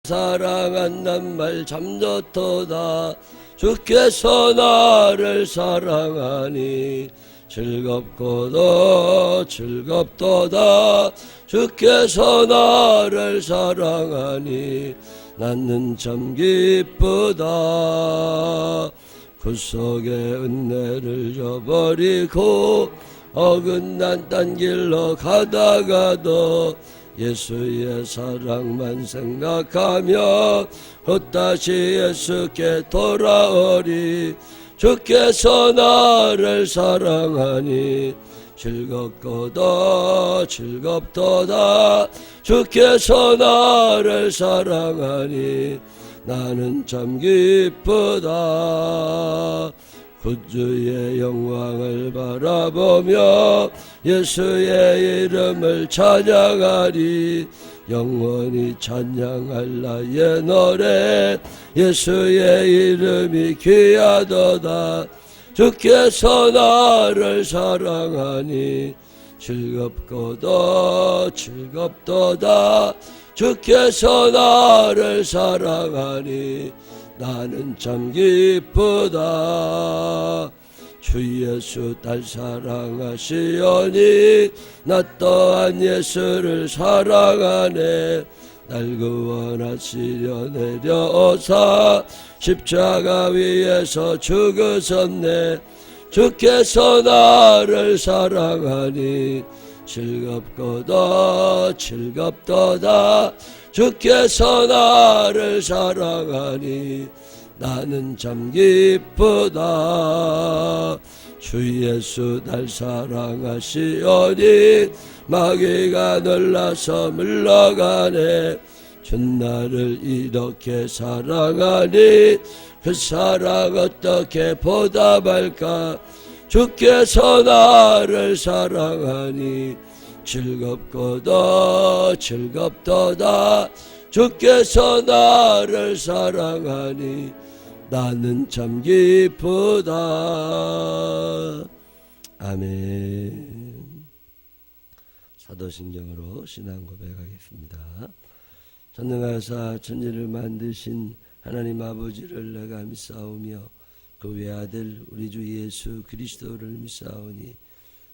사랑한단 말 참 좋도다. 주께서 나를 사랑하니 즐겁고도 즐겁도다. 주께서 나를 사랑하니 나는 참 기쁘다. 그 속에 은혜를 저버리고 어긋난 딴 길로 가다가도 예수의 사랑만 생각하며 헛다시 예수께 돌아오리. 주께서 나를 사랑하니 즐겁고도 즐겁도다. 주께서 나를 사랑하니 나는 참 기쁘다. 구주의 영광을 바라보며 예수의 이름을 찬양하리. 영원히 찬양할 나의 노래 예수의 이름이 귀하도다. 주께서 나를 사랑하니 즐겁고도 즐겁도다. 주께서 나를 사랑하니 나는 참 기쁘다. 주 예수 딸 사랑하시오니 나 또한 예수를 사랑하네. 날 구원하시려 내려오사 십자가 위에서 죽으셨네. 주께서 나를 사랑하니 즐겁고도 즐겁도다. 주께서 나를 사랑하니 나는 참 기쁘다. 주 예수 날 사랑하시오니 마귀가 놀라서 물러가네. 주 나를 이렇게 사랑하니 그 사랑 어떻게 보답할까. 주께서 나를 사랑하니 즐겁고도 즐겁도다. 주께서 나를 사랑하니 나는 참 기쁘다. 아멘. 사도신경으로 신앙 고백하겠습니다. 전능하사 천지를 만드신 하나님 아버지를 내가 믿사오며 그 외아들 우리 주 예수 그리스도를 믿사오니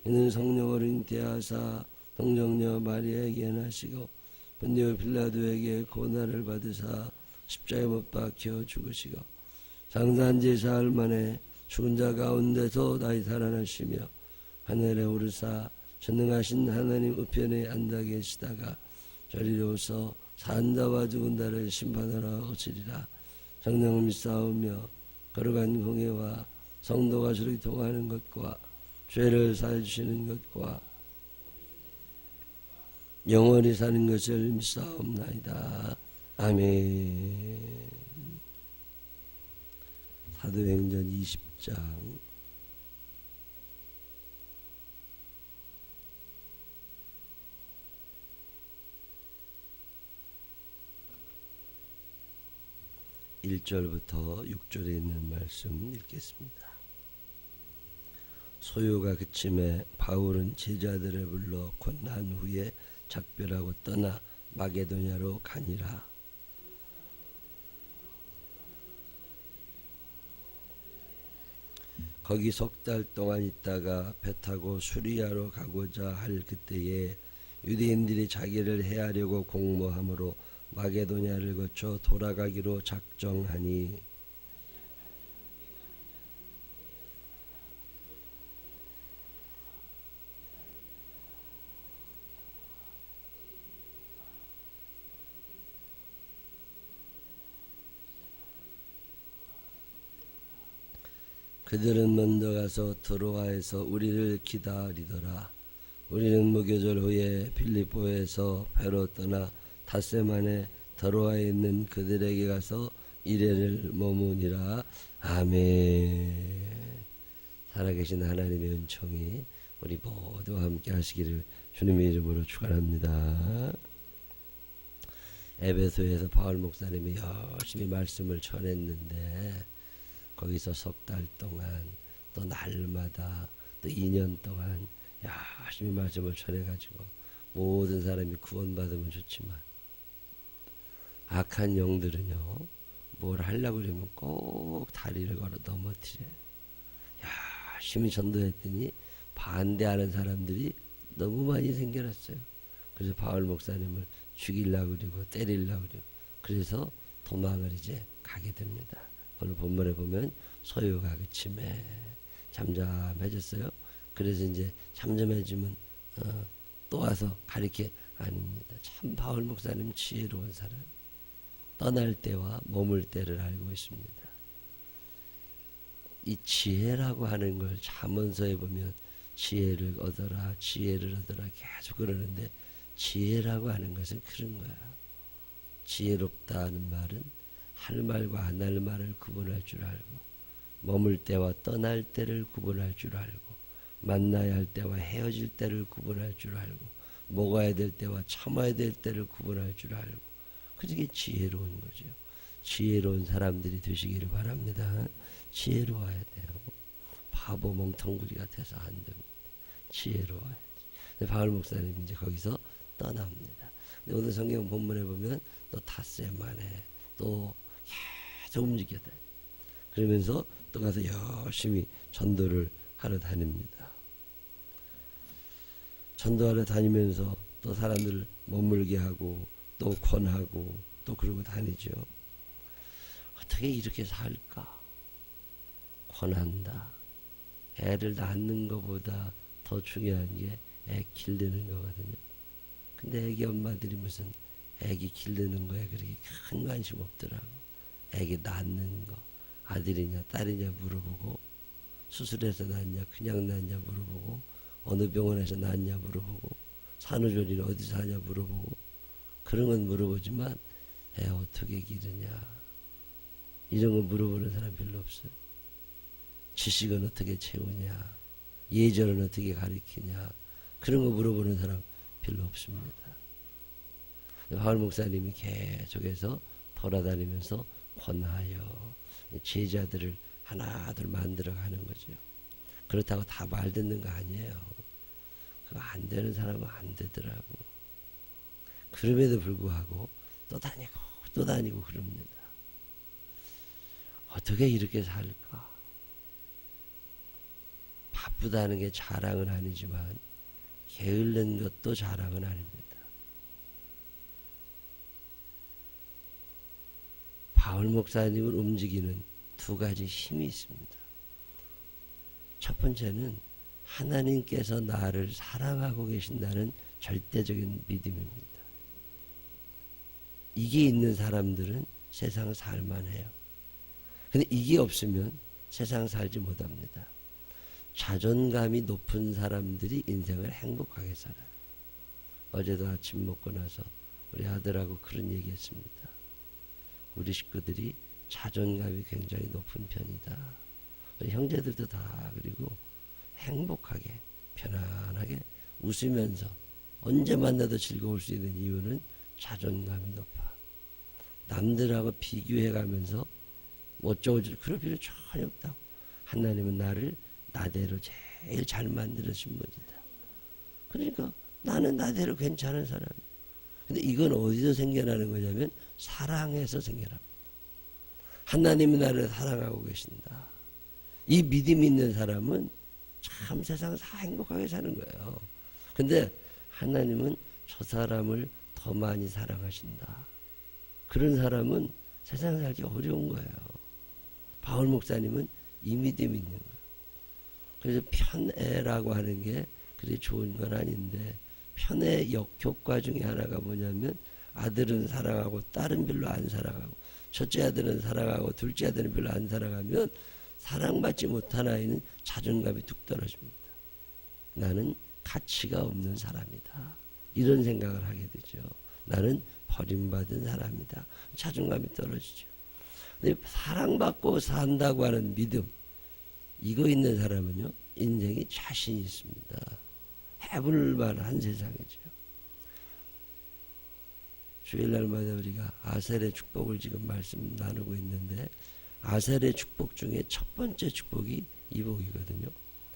이는 성령으로 잉태하사 동정녀 마리아에게 나시고 본디오 빌라도에게 고난을 받으사 십자가에 못 박혀 죽으시고 장사한 지 사흘 만에 죽은 자 가운데서 다시 살아나시며 하늘에 오르사 전능하신 하나님 우편에 앉아 계시다가 저리로서 산 자와 죽은 자를 심판하러 오시리라. 성령을 믿사오며 거룩한 공예와 성도가 서로 통하는 것과 죄를 사해주시는 것과 영원히 사는 것을 믿사옵나이다. 아멘. 사도행전 20장 1절부터 6절에 있는 말씀 읽겠습니다. 소요가 그침에 바울은 제자들을 불러 권한 후에 작별하고 떠나 마게도냐로 가니라. 거기 석 달 동안 있다가 배 타고 수리아로 가고자 할 그때에 유대인들이 자기를 해하려고 공모함으로 마게도냐를 거쳐 돌아가기로 작정하니 그들은 먼저 가서 드로아에서 우리를 기다리더라. 우리는 무교절 후에 빌립보에서 배로 떠나 닷새만에 드로아에 있는 그들에게 가서 이레를 머무니라. 아멘. 살아계신 하나님의 은총이 우리 모두와 함께 하시기를 주님의 이름으로 축원합니다. 에베소에서 바울 목사님이 열심히 말씀을 전했는데 거기서 석 달 동안 또 날마다 또 2년 동안 열심히 말씀을 전해가지고 모든 사람이 구원받으면 좋지만 악한 영들은요, 뭘 하려고 그러면 꼭 다리를 걸어 넘어뜨려요. 열심히 전도했더니 반대하는 사람들이 너무 많이 생겨났어요. 그래서 바울 목사님을 죽이려고 그러고 때리려고 그러고, 그래서 도망을 이제 가게 됩니다. 오늘 본문에 보면 소유가 그침에 잠잠해졌어요. 그래서 이제 잠잠해지면 또 와서 가리켜. 아닙니다. 참 바울 목사님 지혜로운 사람. 떠날 때와 머물 때를 알고 있습니다. 이 지혜라고 하는 걸 잠언서에 보면 지혜를 얻어라, 지혜를 얻어라 계속 그러는데, 지혜라고 하는 것은 그런 거야. 지혜롭다는 말은 할 말과 안 할 말을 구분할 줄 알고, 머물 때와 떠날 때를 구분할 줄 알고, 만나야 할 때와 헤어질 때를 구분할 줄 알고, 먹어야 될 때와 참아야 될 때를 구분할 줄 알고, 그게 지혜로운 거죠. 지혜로운 사람들이 되시기를 바랍니다. 지혜로워야 돼요. 바보 멍텅구리가 돼서 안 됩니다. 지혜로워야지. 바울 목사님 이제 거기서 떠납니다. 오늘 성경 본문에 보면 또 닷새 만에 또 계속 움직여다. 그러면서 또 가서 열심히 전도를 하러 다닙니다. 전도하러 다니면서 또 사람들을 머물게 하고 또 권하고 또 그러고 다니죠. 어떻게 이렇게 살까? 권한다. 애를 낳는 것보다 더 중요한 게 애 기르는 거거든요. 근데 애기 엄마들이 무슨 애기 기르는 거에 그렇게 큰 관심 없더라고. 애기 낳는 거, 아들이냐 딸이냐 물어보고, 수술해서 낳냐 그냥 낳냐 물어보고, 어느 병원에서 낳냐 물어보고, 산후조리는 어디서 하냐 물어보고, 그런 건 물어보지만 애 어떻게 기르냐 이런 거 물어보는 사람 별로 없어요. 지식은 어떻게 채우냐, 예절은 어떻게 가르치냐, 그런 거 물어보는 사람 별로 없습니다. 바울 목사님이 계속해서 돌아다니면서 권하여 제자들을 하나둘 만들어가는 거죠. 그렇다고 다 말 듣는 거 아니에요. 그거 안 되는 사람은 안 되더라고. 그럼에도 불구하고 또 다니고 또 다니고 그럽니다. 어떻게 이렇게 살까? 바쁘다는 게 자랑은 아니지만 게을른 것도 자랑은 아닙니다. 바울 목사님을 움직이는 두 가지 힘이 있습니다. 첫 번째는 하나님께서 나를 사랑하고 계신다는 절대적인 믿음입니다. 이게 있는 사람들은 세상 살만해요. 근데 이게 없으면 세상 살지 못합니다. 자존감이 높은 사람들이 인생을 행복하게 살아요. 어제도 아침 먹고 나서 우리 아들하고 그런 얘기했습니다. 우리 식구들이 자존감이 굉장히 높은 편이다. 우리 형제들도 다 그리고 행복하게 편안하게 웃으면서 언제 만나도 즐거울 수 있는 이유는 자존감이 높아. 남들하고 비교해가면서 어쩌고 그럴 필요 전혀 없다고. 하나님은 나를 나대로 제일 잘 만들어준 분이다. 그러니까 나는 나대로 괜찮은 사람이야. 근데 이건 어디서 생겨나는 거냐면 사랑에서 생겨납니다. 하나님은 나를 사랑하고 계신다. 이 믿음이 있는 사람은 참 세상 다 행복하게 사는 거예요. 근데 하나님은 저 사람을 더 많이 사랑하신다. 그런 사람은 세상 살기 어려운 거예요. 바울 목사님은 이 믿음이 있는 거예요. 그래서 편애라고 하는 게 그리 좋은 건 아닌데, 편애 역효과 중에 하나가 뭐냐면 아들은 사랑하고 딸은 별로 안 사랑하고, 첫째 아들은 사랑하고 둘째 아들은 별로 안 사랑하면 사랑받지 못한 아이는 자존감이 뚝 떨어집니다. 나는 가치가 없는 사람이다. 이런 생각을 하게 되죠. 나는 버림받은 사람이다. 자존감이 떨어지죠. 근데 사랑받고 산다고 하는 믿음, 이거 있는 사람은요, 인생이 자신이 있습니다. 해볼 만한 세상이죠. 주일날마다 우리가 아셀의 축복을 지금 말씀 나누고 있는데, 아셀의 축복 중에 첫 번째 축복이 이 복이거든요.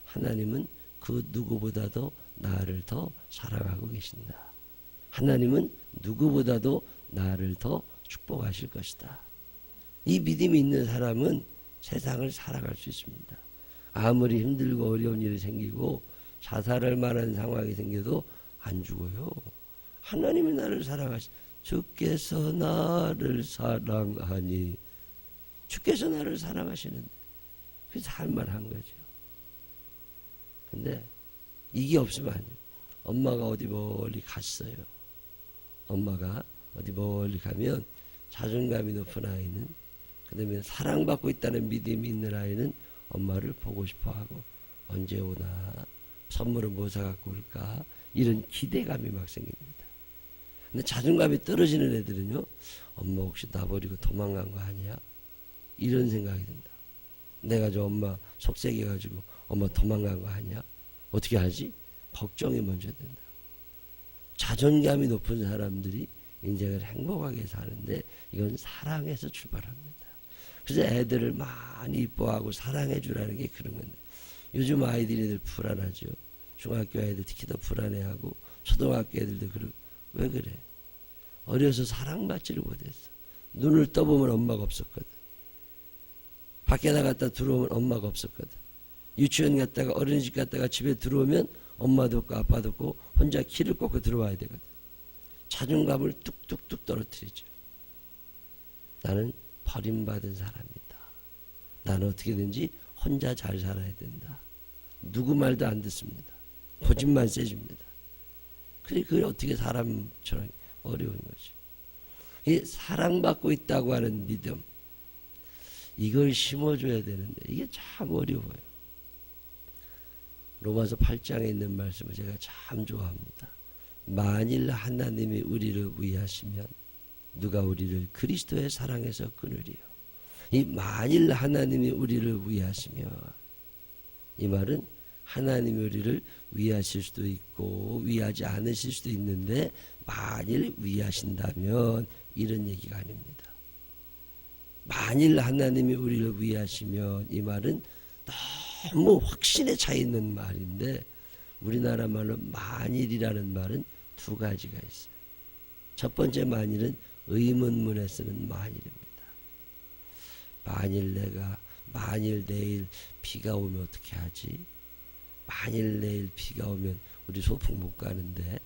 하나님은 그 누구보다도 나를 더 사랑하고 계신다. 하나님은 누구보다도 나를 더 축복하실 것이다. 이 믿음이 있는 사람은 세상을 살아갈 수 있습니다. 아무리 힘들고 어려운 일이 생기고 자살할 만한 상황이 생겨도 안 죽어요. 하나님이 나를 사랑하시. 주께서 나를 사랑하니. 주께서 나를 사랑하시는데 그래서 할 만한 거죠. 근데 이게 없으면 안 돼요. 엄마가 어디 멀리 갔어요. 엄마가 어디 멀리 가면 자존감이 높은 아이는, 그 다음에 사랑받고 있다는 믿음이 있는 아이는 엄마를 보고 싶어하고 언제 오나, 선물은 뭐 사갖고 올까, 이런 기대감이 막 생깁니다. 근데 자존감이 떨어지는 애들은요, 엄마 혹시 나 버리고 도망간 거 아니야? 이런 생각이 든다. 내가 저 엄마 속삭여가지고 엄마 도망간 거 아니야? 어떻게 하지? 걱정이 먼저 된다. 자존감이 높은 사람들이 인생을 행복하게 사는데 이건 사랑에서 출발합니다. 그래서 애들을 많이 이뻐하고 사랑해 주라는 게 그런 건데, 요즘 아이들이 불안하죠. 중학교 애들 특히 더 불안해하고 초등학교 애들도 그러고. 왜 그래? 어려서 사랑받지를 못했어. 눈을 떠보면 엄마가 없었거든. 밖에 나갔다 들어오면 엄마가 없었거든. 유치원 갔다가 어린이집 갔다가 집에 들어오면 엄마도 없고 아빠도 없고 혼자 키를 꽂고 들어와야 되거든. 자존감을 뚝뚝뚝 떨어뜨리죠. 나는 버림받은 사람이다. 나는 어떻게든지 혼자 잘 살아야 된다. 누구 말도 안 듣습니다. 고집만 세집니다. 그게 어떻게 사람처럼 어려운 거지. 이 사랑받고 있다고 하는 믿음, 이걸 심어줘야 되는데 이게 참 어려워요. 로마서 8장에 있는 말씀을 제가 참 좋아합니다. 만일 하나님이 우리를 위하시면 누가 우리를 그리스도의 사랑에서 끊으리요. 이 만일 하나님이 우리를 위하시면, 이 말은 하나님이 우리를 위하실 수도 있고 위하지 않으실 수도 있는데 만일 위하신다면 이런 얘기가 아닙니다. 만일 하나님이 우리를 위하시면, 이 말은 너무 확신에 차 있는 말인데 우리나라 말로 만일이라는 말은 두 가지가 있어요. 첫 번째 만일은 의문문에 쓰는 만일입니다. 만일 내일 비가 오면 어떻게 하지? 만일 내일 비가 오면 우리 소풍 못 가는데,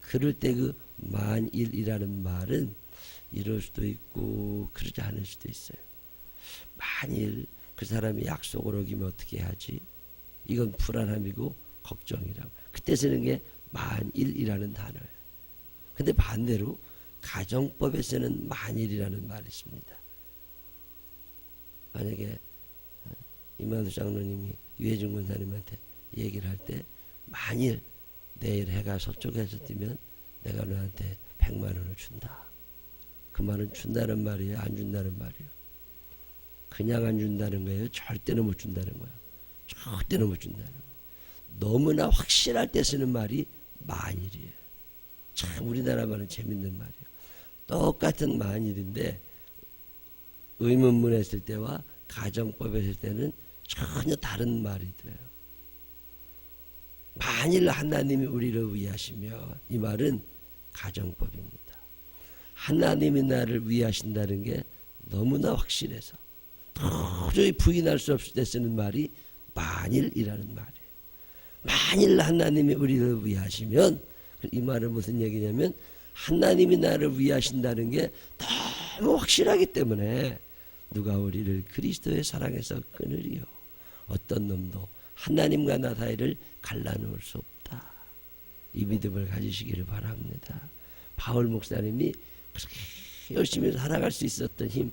그럴 때 그 만일이라는 말은 이럴 수도 있고 그러지 않을 수도 있어요. 만일 그 사람이 약속을 어기면 어떻게 하지? 이건 불안함이고 걱정이라고. 그때 쓰는 게 만일이라는 단어예요. 근데 반대로 가정법에 쓰는 만일이라는 말이 있습니다. 만약에 이만수 장로님이 유해준 권사님한테 얘기를 할 때, 만일 내일 해가 서쪽에서 뜨면 내가 너한테 100만 원을 준다. 그 말은 준다는 말이에요? 안 준다는 말이에요? 그냥 안 준다는 거예요? 절대로 못 준다는 거예요? 절대로 못 준다는 거예요. 너무나 확실할 때 쓰는 말이 만일이에요. 참 우리나라 말은 재밌는 말이에요. 똑같은 만일인데 의문문에 했을 때와 가정법에 했을 때는 전혀 다른 말이 돼요. 만일 하나님이 우리를 위하시며, 이 말은 가정법입니다. 하나님이 나를 위하신다는 게 너무나 확실해서 도저히 부인할 수 없을 때 쓰는 말이 만일이라는 말이에요. 만일 하나님이 우리를 위하시면, 이 말은 무슨 얘기냐면 하나님이 나를 위하신다는 게 너무 확실하기 때문에 누가 우리를 그리스도의 사랑에서 끊으리요. 어떤 놈도 하나님과 나 사이를 갈라놓을 수 없다. 이 믿음을 가지시기를 바랍니다. 바울 목사님이 그렇게 열심히 살아갈 수 있었던 힘,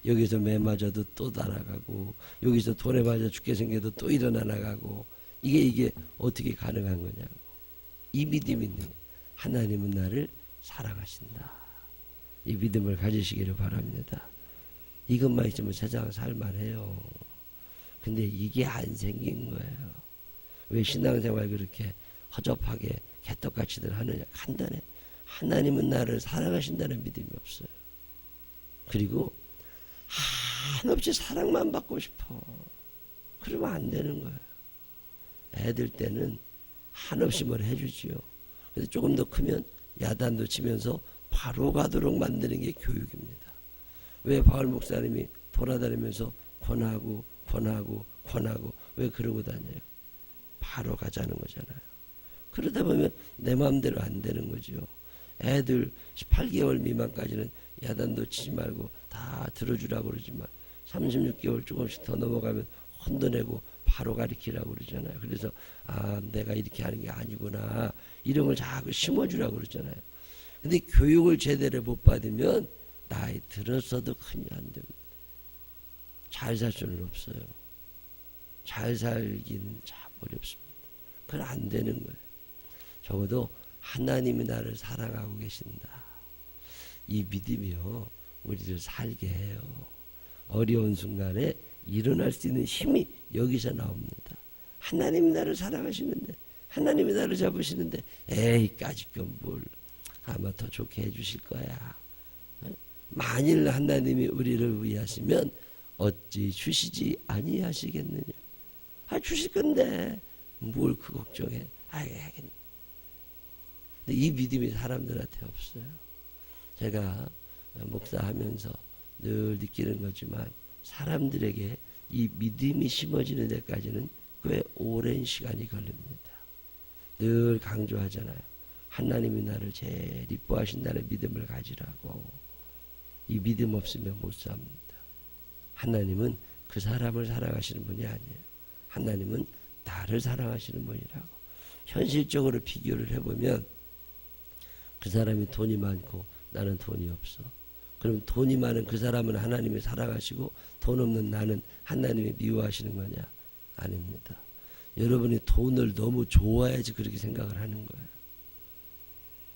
여기서 매 맞아도 또 날아가고 여기서 돌에 맞아 죽게 생겨도 또 일어나 나가고, 이게 어떻게 가능한 거냐고. 이 믿음이 있는, 하나님은 나를 사랑하신다. 이 믿음을 가지시기를 바랍니다. 이것만 있으면 세상 살만해요. 근데 이게 안 생긴 거예요. 왜 신앙생활 그렇게 허접하게 개떡같이들 하느냐. 간단해. 하나님은 나를 사랑하신다는 믿음이 없어요. 그리고 한없이 사랑만 받고 싶어. 그러면 안 되는 거예요. 애들 때는 한없이 뭘 해주지요. 근데 조금 더 크면 야단도 치면서 바로 가도록 만드는 게 교육입니다. 왜 바울 목사님이 돌아다니면서 권하고 왜 그러고 다녀요? 바로 가자는 거잖아요. 그러다 보면 내 마음대로 안 되는 거죠. 애들 18개월 미만까지는 야단도 치지 말고 다 들어주라고 그러지만 36개월 조금씩 더 넘어가면 혼돈내고 바로 가리키라고 그러잖아요. 그래서 내가 이렇게 하는 게 아니구나 이런 걸 자꾸 심어주라고 그러잖아요. 근데 교육을 제대로 못 받으면 나이 들어서도 큰일 안 됩니다. 잘 살 수는 없어요. 잘 살기는 참 어렵습니다. 그건 안 되는 거예요. 적어도 하나님이 나를 사랑하고 계신다. 이 믿음이요 우리를 살게 해요. 어려운 순간에 일어날 수 있는 힘이 여기서 나옵니다. 하나님이 나를 사랑하시는데 하나님이 나를 잡으시는데 에이 까짓건 뭘 아마 더 좋게 해주실 거야. 만일 하나님이 우리를 위하시면 어찌 주시지 아니하시겠느냐. 주실 건데 뭘 그 걱정해. 하겠네. 근데 이 믿음이 사람들한테 없어요. 제가 목사하면서 늘 느끼는 거지만 사람들에게 이 믿음이 심어지는 데까지는 꽤 오랜 시간이 걸립니다. 늘 강조하잖아요. 하나님이 나를 제일 이뻐하신다는 믿음을 가지라고. 이 믿음 없으면 못 삽니다. 하나님은 그 사람을 사랑하시는 분이 아니에요. 하나님은 나를 사랑하시는 분이라고. 현실적으로 비교를 해보면 그 사람이 돈이 많고 나는 돈이 없어. 그럼 돈이 많은 그 사람은 하나님이 사랑하시고 돈 없는 나는 하나님이 미워하시는 거냐? 아닙니다. 여러분이 돈을 너무 좋아해야지 그렇게 생각을 하는 거예요.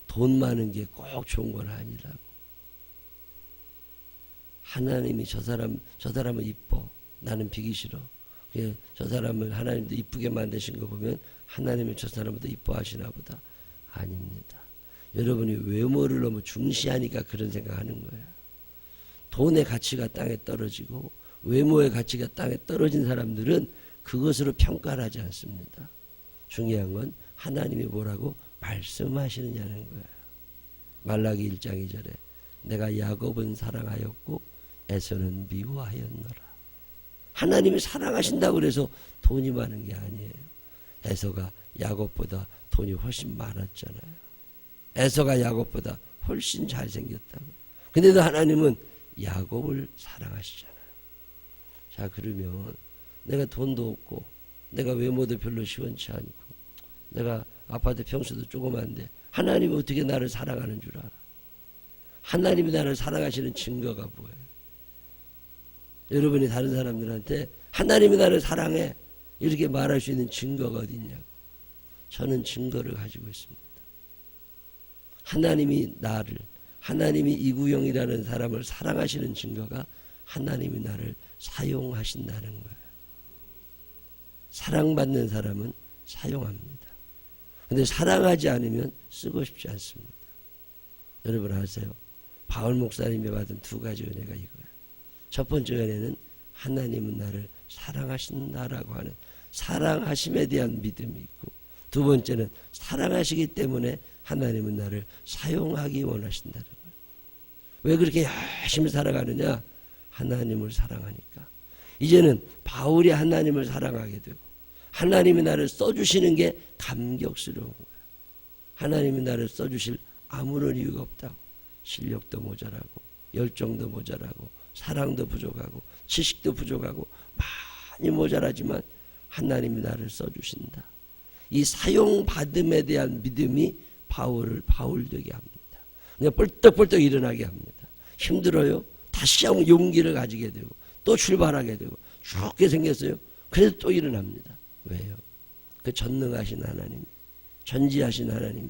돈 많은 게 꼭 좋은 건 아니라고. 하나님이 저 사람은 이뻐. 나는 비기 싫어. 저 사람을 하나님도 이쁘게 만드신 거 보면 하나님이 저 사람보다 이뻐하시나 보다. 아닙니다. 여러분이 외모를 너무 중시하니까 그런 생각하는 거예요. 돈의 가치가 땅에 떨어지고 외모의 가치가 땅에 떨어진 사람들은 그것으로 평가를 하지 않습니다. 중요한 건 하나님이 뭐라고 말씀하시느냐는 거예요. 말라기 1장 2절에 내가 야곱은 사랑하였고 에서는 미워하였노라. 하나님이 사랑하신다고 그래서 돈이 많은 게 아니에요. 에서가 야곱보다 돈이 훨씬 많았잖아요. 에서가 야곱보다 훨씬 잘생겼다고. 근데도 하나님은 야곱을 사랑하시잖아요. 자, 그러면 내가 돈도 없고 내가 외모도 별로 시원치 않고 내가 아파트 평수도 조그만데 하나님이 어떻게 나를 사랑하는 줄 알아? 하나님이 나를 사랑하시는 증거가 뭐예요? 여러분이 다른 사람들한테 하나님이 나를 사랑해 이렇게 말할 수 있는 증거가 어디 있냐고. 저는 증거를 가지고 있습니다. 하나님이 하나님이 이구영이라는 사람을 사랑하시는 증거가 하나님이 나를 사용하신다는 거예요. 사랑받는 사람은 사용합니다. 근데 사랑하지 않으면 쓰고 싶지 않습니다. 여러분 아세요? 바울 목사님이 받은 두 가지 은혜가 이거예요. 첫 번째 은혜는 하나님은 나를 사랑하신다라고 하는 사랑하심에 대한 믿음이 있고, 두 번째는 사랑하시기 때문에 하나님은 나를 사용하기 원하신다는 거예요. 왜 그렇게 열심히 살아가느냐? 하나님을 사랑하니까. 이제는 바울이 하나님을 사랑하게 되고 하나님이 나를 써주시는 게 감격스러운 거예요. 하나님이 나를 써주실 아무런 이유가 없다고. 실력도 모자라고 열정도 모자라고 사랑도 부족하고 지식도 부족하고 많이 모자라지만 하나님이 나를 써주신다. 이 사용받음에 대한 믿음이 바울을 바울 되게 합니다. 그냥 벌떡벌떡 일어나게 합니다. 힘들어요. 다시 한번 용기를 가지게 되고 또 출발하게 되고 죽게 생겼어요. 그래도 또 일어납니다. 왜요? 그 전능하신 하나님이, 전지하신 하나님이,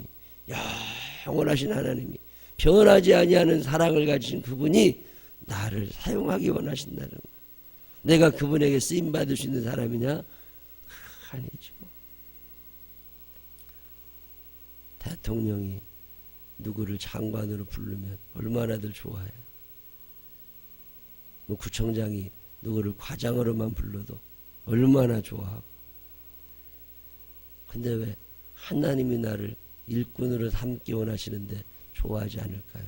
영원하신 하나님이, 변하지 아니하는 사랑을 가지신 그분이 나를 사용하기 원하신다는 거예요. 내가 그분에게 쓰임받을 수 있는 사람이냐? 아니죠. 대통령이 누구를 장관으로 부르면 얼마나들 좋아해요. 뭐 구청장이 누구를 과장으로만 불러도 얼마나 좋아하고. 근데 왜 하나님이 나를 일꾼으로 삼기 원하시는데 좋아하지 않을까요?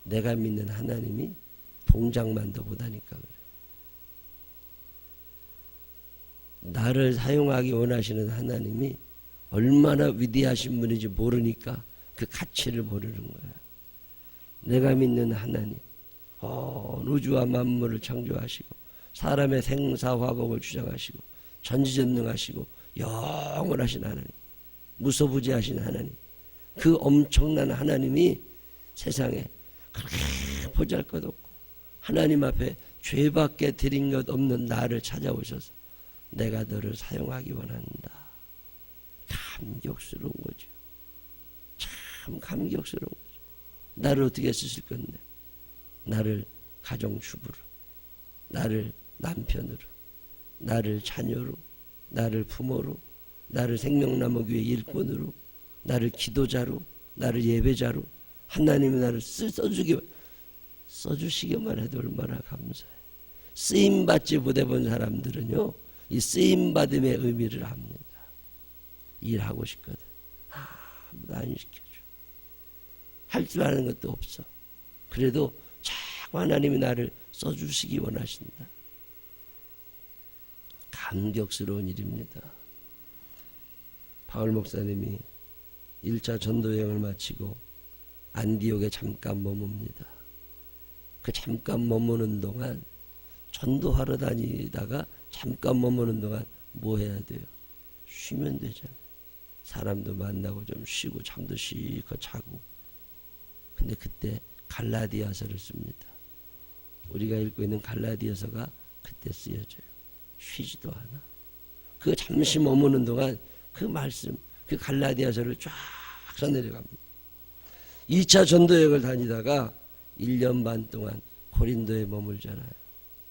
내가 믿는 하나님이 동작만 더 못하니까 그래. 나를 사용하기 원하시는 하나님이 얼마나 위대하신 분인지 모르니까 그 가치를 모르는 거야. 내가 믿는 하나님, 우주와 만물을 창조하시고 사람의 생사화복을 주장하시고 전지전능하시고 영원하신 하나님, 무소부지하신 하나님, 그 엄청난 하나님이 세상에 그렇게 보잘것없고 하나님 앞에 죄밖에 드린 것 없는 나를 찾아오셔서 내가 너를 사용하기 원한다. 감격스러운 거죠. 참 감격스러운 거죠. 나를 어떻게 쓰실 건데, 나를 가정주부로, 나를 남편으로, 나를 자녀로, 나를 부모로, 나를 생명나무교회 일꾼으로, 나를 기도자로, 나를 예배자로 하나님이 나를 써주시기만 해도 얼마나 감사해. 쓰임받지 못해본 사람들은요, 이 쓰임받음의 의미를 압니다. 일하고 싶거든. 아무도 안 시켜줘. 할 줄 아는 것도 없어. 그래도 자꾸 하나님이 나를 써주시기 원하신다. 감격스러운 일입니다. 바울 목사님이 1차 전도여행을 마치고 안디옥에 잠깐 머뭅니다. 그 잠깐 머무는 동안, 전도하러 다니다가 잠깐 머무는 동안 뭐 해야 돼요? 쉬면 되잖아요. 사람도 만나고 좀 쉬고 잠도 실컷 자고. 근데 그때 갈라디아서를 씁니다. 우리가 읽고 있는 갈라디아서가 그때 쓰여져요. 쉬지도 않아. 그 잠시 머무는 동안 그 말씀, 그 갈라디아서를 쫙 써내려갑니다. 2차 전도여행을 다니다가 1년 반 동안 고린도에 머물잖아요.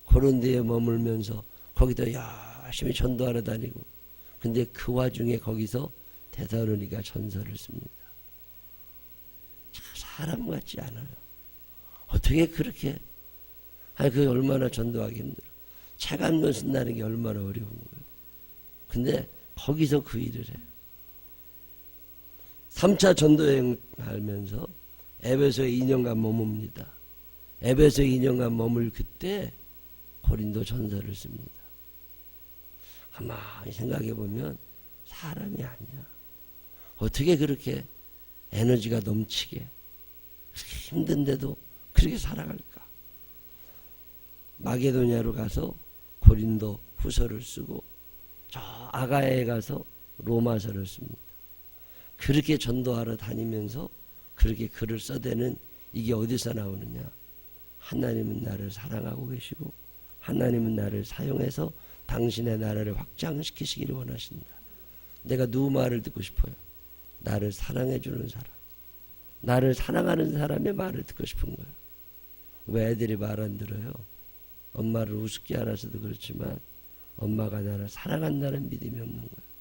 고린도에 머물면서 거기도 열심히 전도하러 다니고, 근데 그 와중에 거기서 데살로니가 전서를 씁니다. 사람 같지 않아요. 어떻게 그렇게, 그게 얼마나 전도하기 힘들어. 책 한 권 쓴다는 게 얼마나 어려운 거예요. 근데 거기서 그 일을 해요. 3차 전도여행 하면서 에베소에 2년간 머뭅니다. 에베소에 2년간 머물 그때 고린도 전서를 씁니다. 가만히 생각해 보면 사람이 아니야. 어떻게 그렇게 에너지가 넘치게, 그렇게 힘든데도 그렇게 살아갈까? 마게도냐로 가서 고린도 후서를 쓰고, 저 아가야에 가서 로마서를 씁니다. 그렇게 전도하러 다니면서 그렇게 글을 써대는, 이게 어디서 나오느냐? 하나님은 나를 사랑하고 계시고 하나님은 나를 사용해서 당신의 나라를 확장시키시기를 원하신다. 내가 누구 말을 듣고 싶어요? 나를 사랑해 주는 사람, 나를 사랑하는 사람의 말을 듣고 싶은 거예요. 왜 애들이 말 안 들어요? 엄마를 우습게 알아서도 그렇지만 엄마가 나를 사랑한다는 믿음이 없는 거예요.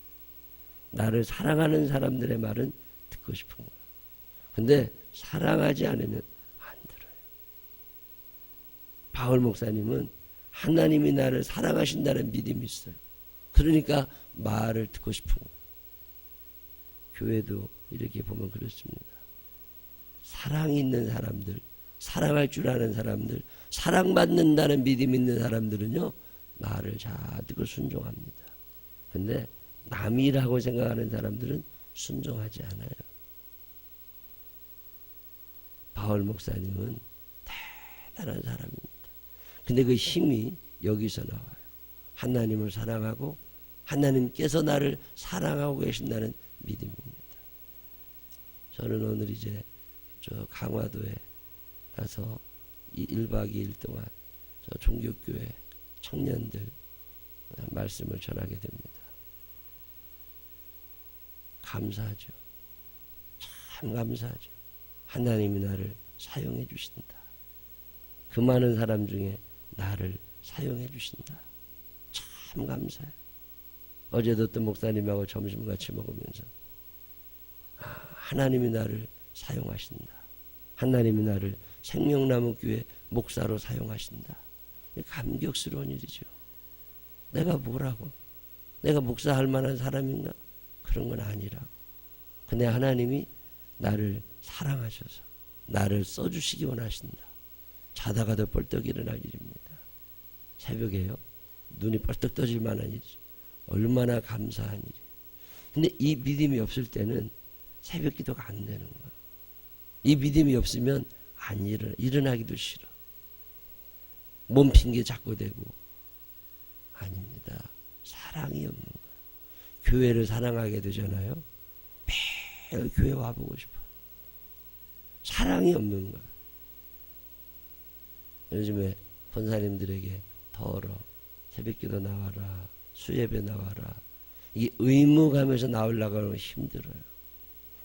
나를 사랑하는 사람들의 말은 듣고 싶은 거예요. 근데 사랑하지 않으면 안 들어요. 바울 목사님은 하나님이 나를 사랑하신다는 믿음이 있어요. 그러니까 말을 듣고 싶은 거예요. 교회도 이렇게 보면 그렇습니다. 사랑이 있는 사람들, 사랑할 줄 아는 사람들, 사랑받는다는 믿음 있는 사람들은요, 말을 잘 듣고 순종합니다. 근데 남이라고 생각하는 사람들은 순종하지 않아요. 바울 목사님은 대단한 사람입니다. 근데 그 힘이 여기서 나와요. 하나님을 사랑하고 하나님께서 나를 사랑하고 계신다는 믿음입니다. 저는 오늘 이제 저 강화도에 가서 1박 2일 동안 저 종교교회 청년들 말씀을 전하게 됩니다. 감사하죠. 참 감사하죠. 하나님이 나를 사용해 주신다. 그 많은 사람 중에 나를 사용해 주신다. 참 감사해요. 어제도 또 목사님하고 점심 같이 먹으면서 하나님이 나를 사용하신다. 하나님이 나를 생명나무 교회 목사로 사용하신다. 감격스러운 일이죠. 내가 뭐라고? 내가 목사할 만한 사람인가? 그런 건 아니라고. 근데 하나님이 나를 사랑하셔서 나를 써주시기 원하신다. 자다가도 벌떡 일어날 일입니다. 새벽에요. 눈이 벌떡 떠질 만한 일이죠. 얼마나 감사한 일이에요. 근데 이 믿음이 없을 때는 새벽 기도가 안 되는 거예요. 이 믿음이 없으면 안 일어나기도 싫어. 몸 핑계 잡고 대고. 아닙니다. 사랑이 없는 거예요. 교회를 사랑하게 되잖아요. 매일 교회 와보고 싶어요. 사랑이 없는 거예요. 요즘에 권사님들에게 더러 새벽기도 나와라, 수예배 나와라, 이 의무감에서 나오려고 하면 힘들어요.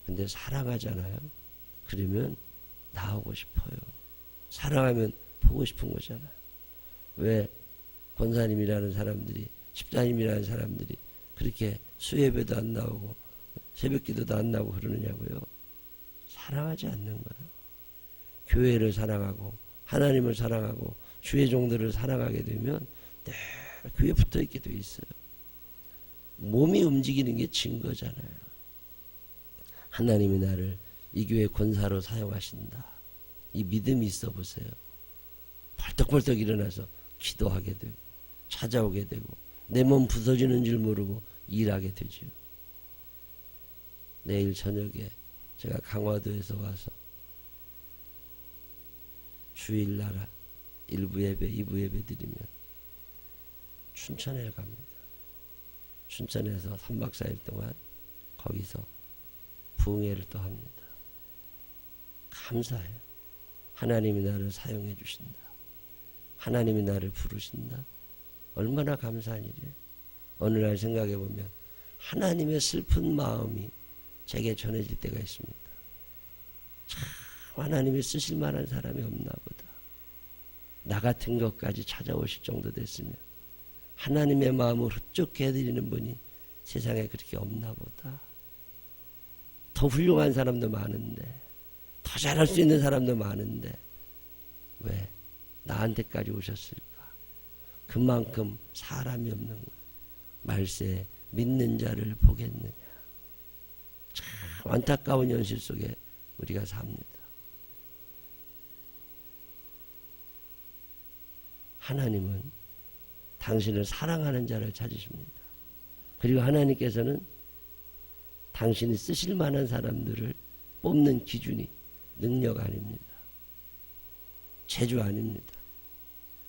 근데 사랑하잖아요. 그러면 나오고 싶어요. 사랑하면 보고 싶은 거잖아요. 왜 권사님이라는 사람들이, 집사님이라는 사람들이 그렇게 수예배도 안 나오고 새벽기도도 안 나오고 그러느냐고요. 사랑하지 않는 거예요. 교회를 사랑하고 하나님을 사랑하고 주의 종들을 사랑하게 되면 늘 교회에 붙어 있게 돼 있어요. 몸이 움직이는 게 증거잖아요. 하나님이 나를 이 교회 권사로 사용하신다. 이 믿음이 있어 보세요. 벌떡벌떡 일어나서 기도하게 되고 찾아오게 되고 내 몸 부서지는 줄 모르고 일하게 되죠. 내일 저녁에 제가 강화도에서 와서 주일날 1부 예배, 2부 예배 드리면 춘천에 갑니다. 춘천에서 3박 4일 동안 거기서 부흥회를 또 합니다. 감사해요. 하나님이 나를 사용해 주신다. 하나님이 나를 부르신다. 얼마나 감사한 일이에요. 어느 날 생각해 보면 하나님의 슬픈 마음이 제게 전해질 때가 있습니다. 참 하나님이 쓰실 만한 사람이 없나 보다. 나 같은 것까지 찾아오실 정도 됐으면 하나님의 마음을 흡족해 해드리는 분이 세상에 그렇게 없나 보다. 더 훌륭한 사람도 많은데, 더 잘할 수 있는 사람도 많은데 왜 나한테까지 오셨을까? 그만큼 사람이 없는 거예요. 말세 믿는 자를 보겠느냐. 참 안타까운 현실 속에 우리가 삽니다. 하나님은 당신을 사랑하는 자를 찾으십니다. 그리고 하나님께서는 당신이 쓰실 만한 사람들을 뽑는 기준이 능력 아닙니다. 재주 아닙니다.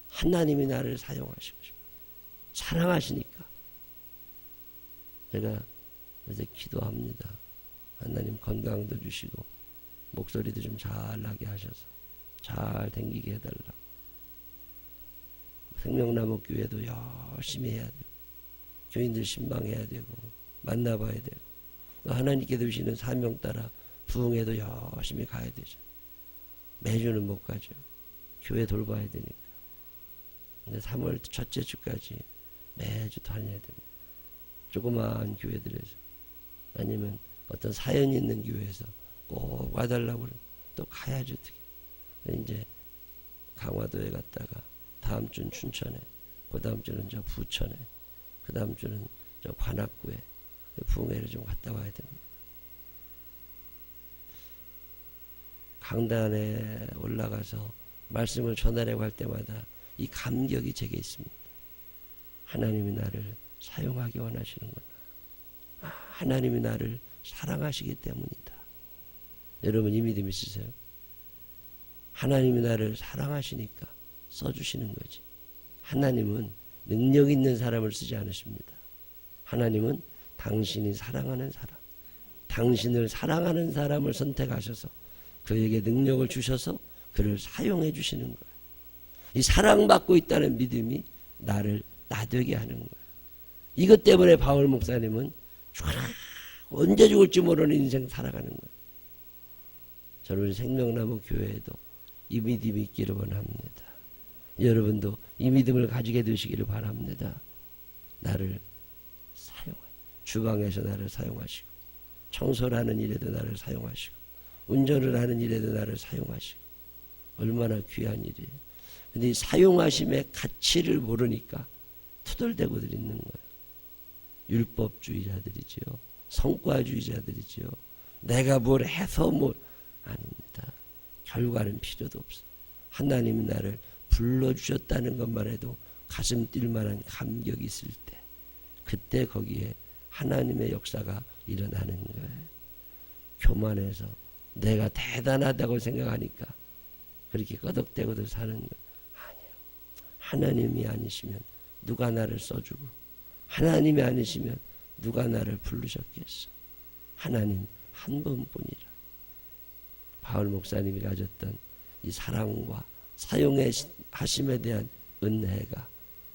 하나님이 나를 사용하시고 싶어요. 사랑하시니까. 제가 요새 기도합니다. 하나님 건강도 주시고 목소리도 좀 잘 나게 하셔서 잘 댕기게 해달라고. 생명나무 교회도 열심히 해야 되고 교인들 신방해야 되고 만나봐야 되고 또 하나님께서 주시는 사명 따라 부흥회도 열심히 가야 되죠. 매주는 못 가죠. 교회 돌봐야 되니까. 근데 3월 첫째 주까지 매주 다녀야 됩니다. 조그마한 교회들에서 아니면 어떤 사연이 있는 교회에서 꼭 와달라고 또 가야죠. 어떻게. 이제 강화도에 갔다가 다음 주는 춘천에, 그 다음 주는 저 부천에, 그 다음 주는 저 관악구에 부흥회를 좀 갔다 와야 됩니다. 강단에 올라가서 말씀을 전하려고 할 때마다 이 감격이 제게 있습니다. 하나님이 나를 사용하기 원하시는구나. 하나님이 나를 사랑하시기 때문이다. 여러분 이 믿음 있으세요? 하나님이 나를 사랑하시니까 써주시는 거지. 하나님은 능력 있는 사람을 쓰지 않으십니다. 하나님은 당신이 사랑하는 사람, 당신을 사랑하는 사람을 선택하셔서 그에게 능력을 주셔서 그를 사용해 주시는 거예요. 이 사랑받고 있다는 믿음이 나를 나되게 하는 거예요. 이것 때문에 바울 목사님은 언제 죽을지 모르는 인생 살아가는 거예요. 저는 생명나무 교회에도 이 믿음이 있기를 원합니다. 여러분도 이 믿음을 가지게 되시기를 바랍니다. 나를 주방에서 나를 사용하시고 청소를 하는 일에도 나를 사용하시고 운전을 하는 일에도 나를 사용하시고 얼마나 귀한 일이에요. 근데 이 사용하심의 가치를 모르니까 투덜대고들 있는 거예요. 율법주의자들이지요. 성과주의자들이지요. 내가 뭘 해서 아닙니다. 결과는 필요도 없어. 하나님이 나를 불러주셨다는 것만 해도 가슴 뛸 만한 감격이 있을 때, 그때 거기에 하나님의 역사가 일어나는 거예요. 교만해서 내가 대단하다고 생각하니까 그렇게 끄덕대고도 사는 거 아니에요. 하나님이 아니시면 누가 나를 써주고, 하나님이 아니시면 누가 나를 부르셨겠어. 하나님 한 분뿐이라. 바울 목사님이 가졌던 이 사랑과 사용의 하심에 대한 은혜가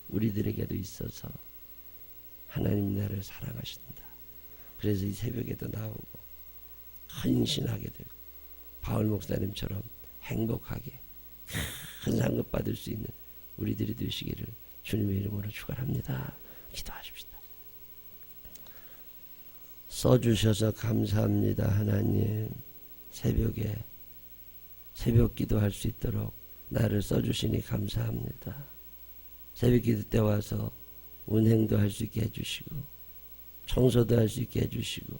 우리들에게도 있어서 하나님 나를 사랑하신다. 그래서 이 새벽에도 나오고 헌신하게 되고 바울 목사님처럼 행복하게 큰 상급 받을 수 있는 우리들이 되시기를 주님의 이름으로 축원합니다. 기도하십시다. 써주셔서 감사합니다. 하나님, 새벽에 새벽 기도할 수 있도록 나를 써주시니 감사합니다. 새벽 기도 때 와서 운행도 할 수 있게 해주시고, 청소도 할 수 있게 해주시고,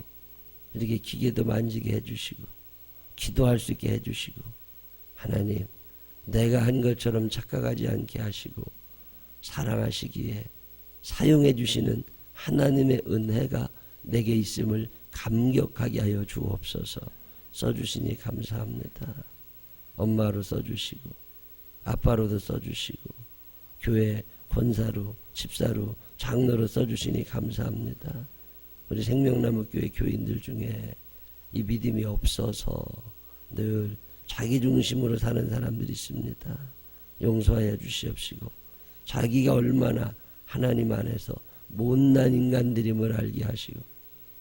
이렇게 기계도 만지게 해주시고, 기도할 수 있게 해주시고, 하나님, 내가 한 것처럼 착각하지 않게 하시고 사랑하시기에 사용해 주시는 하나님의 은혜가 내게 있음을 감격하게 하여 주옵소서. 써주시니 감사합니다. 엄마로 써주시고 아빠로도 써주시고 교회 권사로 집사로 장로로 써주시니 감사합니다. 우리 생명나무교회 교인들 중에 이 믿음이 없어서 늘 자기 중심으로 사는 사람들이 있습니다. 용서하여 주시옵시고 자기가 얼마나 하나님 안에서 못난 인간들임을 알게 하시고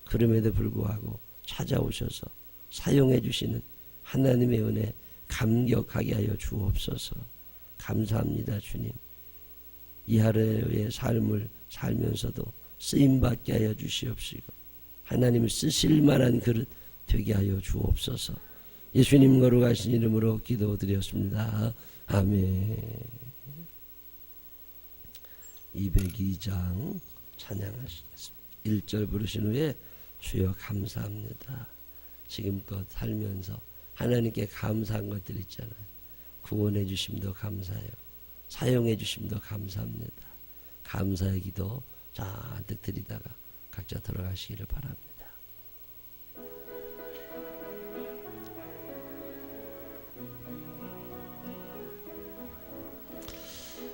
그럼에도 불구하고 찾아오셔서 사용해 주시는 하나님의 은혜 감격하게 하여 주옵소서. 감사합니다. 주님, 이 하루의 삶을 살면서도 쓰임받게 하여 주시옵시고 하나님 쓰실 만한 그릇 되게 하여 주옵소서. 예수님 거룩하신 이름으로 기도드렸습니다. 아멘. 202장 찬양하시겠습니다. 1절 부르신 후에 주여 감사합니다. 지금껏 살면서 하나님께 감사한 것들 있잖아요. 구원해 주심도 감사해요. 사용해 주심도 감사합니다. 감사의 기도 잔뜩 드리다가 각자 돌아가시기를 바랍니다.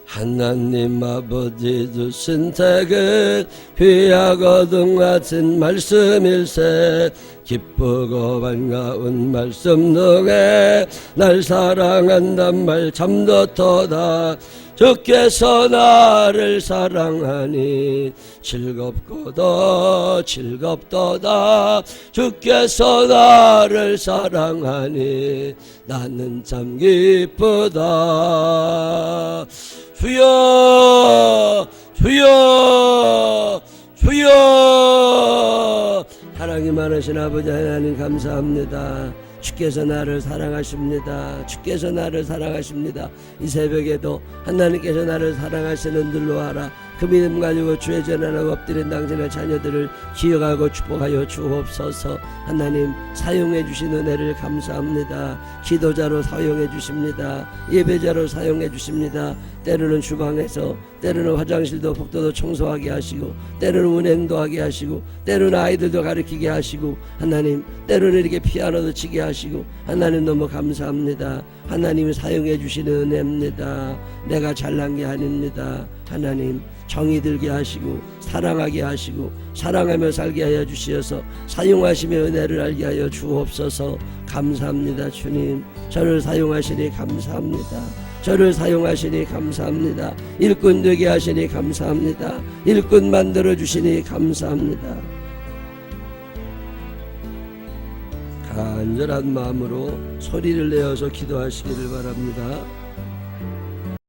하나님 아버지 주신 택은 귀하고 등같은 말씀일세. 기쁘고 반가운 말씀 중에 날 사랑한단 말 참좋도다. 주께서 나를 사랑하니 즐겁고도 즐겁도다. 주께서 나를 사랑하니 나는 참 기쁘다. 주여 주여 주여. 사랑이 많으신 아버지 하나님 감사합니다. 주께서 나를 사랑하십니다. 주께서 나를 사랑하십니다. 이 새벽에도 하나님께서 나를 사랑하시는 줄로 알아 그 믿음 가지고 주의 전하라고 엎드린 당신의 자녀들을 기억하고 축복하여 주옵소서. 하나님 사용해 주신 은혜를 감사합니다. 기도자로 사용해 주십니다. 예배자로 사용해 주십니다. 때로는 주방에서, 때로는 화장실도 복도도 청소하게 하시고, 때로는 운행도 하게 하시고, 때로는 아이들도 가르치게 하시고, 하나님 때로는 이렇게 피아노도 치게 하시고, 하나님 너무 감사합니다. 하나님이 사용해 주시는 은혜입니다. 내가 잘난 게 아닙니다. 하나님 정이 들게 하시고 사랑하게 하시고 사랑하며 살게 하여 주시어서 사용하심의 은혜를 알게 하여 주옵소서. 감사합니다. 주님 저를 사용하시니 감사합니다. 저를 사용하시니 감사합니다. 일꾼 되게 하시니 감사합니다. 일꾼 만들어 주시니 감사합니다. 간절한 마음으로 소리를 내어서 기도하시기를 바랍니다.